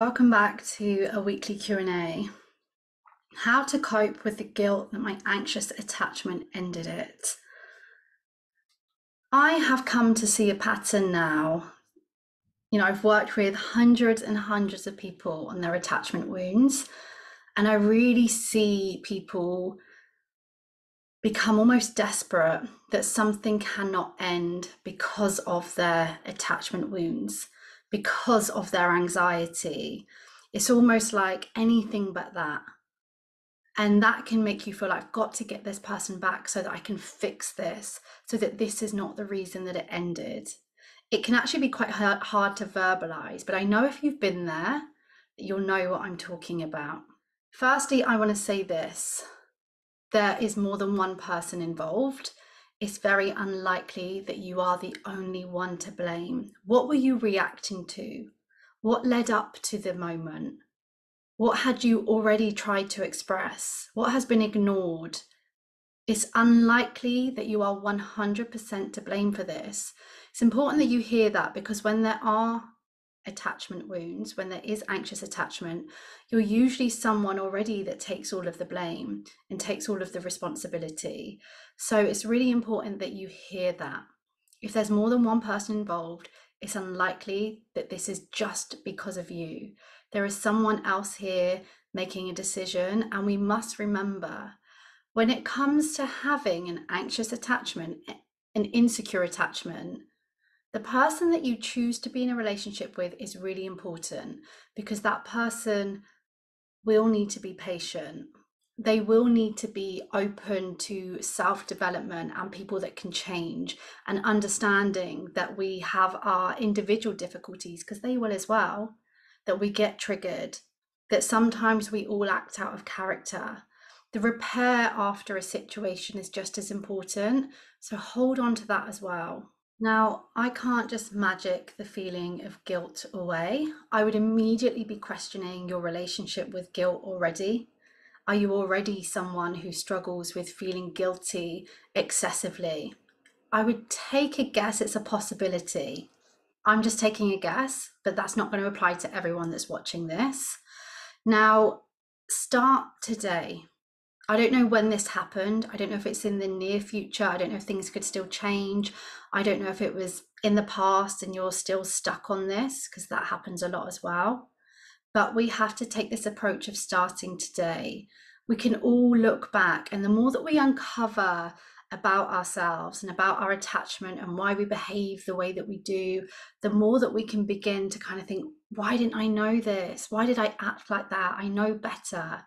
Welcome back to a weekly Q&A. How to cope with the guilt that my anxious attachment ended it. I have come to see a pattern now. I've worked with hundreds and hundreds of people on their attachment wounds, and I really see people become almost desperate that something cannot end because of their attachment wounds, because of their anxiety. It's almost like anything but that. And that can make you feel like I've got to get this person back so that I can fix this, so that this is not the reason that it ended. It can actually be quite hard to verbalize, but I know if you've been there, you'll know what I'm talking about. Firstly, I want to say this. There is more than one person involved. It's very unlikely that you are the only one to blame. What were you reacting to? What led up to the moment? What had you already tried to express? What has been ignored? It's unlikely that you are 100% to blame for this. It's important that you hear that, because when there are attachment wounds, when there is anxious attachment, you're usually someone already that takes all of the blame and takes all of the responsibility. So it's really important that you hear that. If there's more than one person involved, it's unlikely that this is just because of you. There is someone else here making a decision, and we must remember, when it comes to having an anxious attachment, an insecure attachment, the person that you choose to be in a relationship with is really important, because that person will need to be patient. They will need to be open to self-development and people that can change, and understanding that we have our individual difficulties, because they will as well, that we get triggered, that sometimes we all act out of character. The repair after a situation is just as important, so hold on to that as well. Now, I can't just magic the feeling of guilt away. I would immediately be questioning your relationship with guilt already. Are you already someone who struggles with feeling guilty excessively? I would take a guess it's a possibility. I'm just taking a guess, but that's not going to apply to everyone that's watching this. Now, start today. I don't know when this happened. I don't know if it's in the near future. I don't know if things could still change. I don't know if it was in the past and you're still stuck on this, because that happens a lot as well. But we have to take this approach of starting today. We can all look back, and the more that we uncover about ourselves and about our attachment and why we behave the way that we do, the more that we can begin to kind of think, why didn't I know this? Why did I act like that? I know better.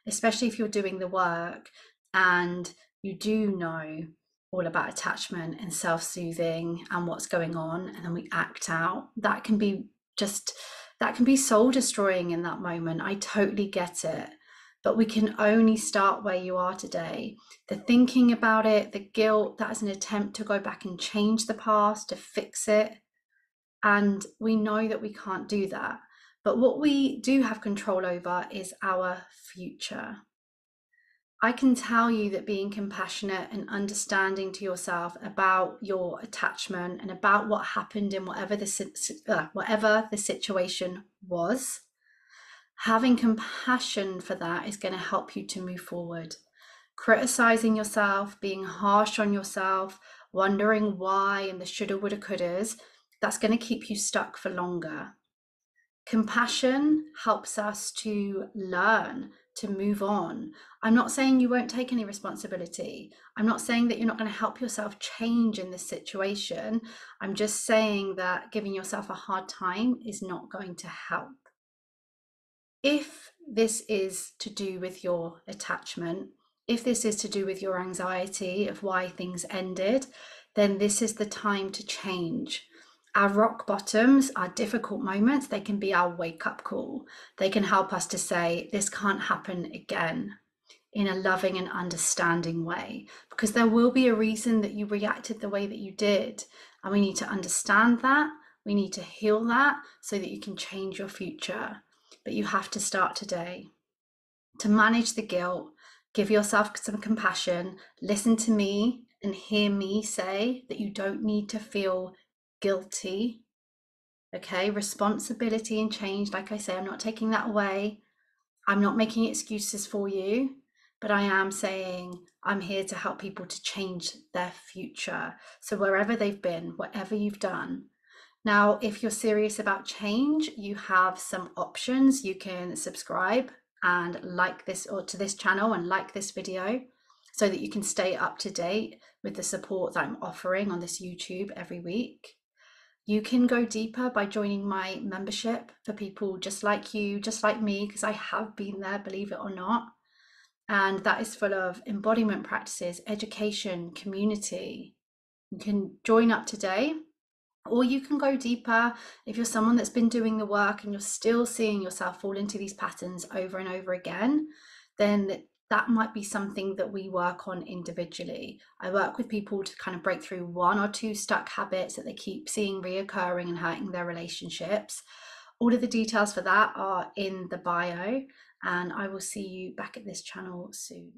Especially if you're doing the work and you do know all about attachment and self-soothing and what's going on, and then we act out, that can be soul destroying in that moment. I totally get it, but we can only start where you are today. The thinking about it, the guilt, that is an attempt to go back and change the past, to fix it, and we know that we can't do that. But what we do have control over is our future. I can tell you that being compassionate and understanding to yourself about your attachment and about what happened in whatever the situation was, having compassion for that is going to help you to move forward. Criticizing yourself, being harsh on yourself, wondering why and the shoulda, woulda, couldas, that's going to keep you stuck for longer. Compassion helps us to learn, to move on. I'm not saying you won't take any responsibility. I'm not saying that you're not going to help yourself change in this situation. I'm just saying that giving yourself a hard time is not going to help. If this is to do with your attachment, if this is to do with your anxiety of why things ended, then this is the time to change. Our rock bottoms, our difficult moments, they can be our wake-up call. They can help us to say, this can't happen again, in a loving and understanding way, because there will be a reason that you reacted the way that you did. And we need to understand that. We need to heal that so that you can change your future. But you have to start today. To manage the guilt, give yourself some compassion, listen to me and hear me say that you don't need to feel guilty Okay, responsibility and change, like I say, I'm not taking that away. I'm not making excuses for you, but I am saying I'm here to help people to change their future. So wherever they've been, whatever you've done. Now, if you're serious about change, you have some options. You can subscribe and like this, or to this channel, and like this video, so that you can stay up to date with the support that I'm offering on this YouTube every week. You can go deeper by joining my membership for people just like you, just like me, because I have been there, believe it or not. And that is full of embodiment practices, education, community. You can join up today, or you can go deeper. If you're someone that's been doing the work and you're still seeing yourself fall into these patterns over and over again, then that might be something that we work on individually. I work with people to kind of break through 1 or 2 stuck habits that they keep seeing reoccurring and hurting their relationships. All of the details for that are in the bio, and I will see you back at this channel soon.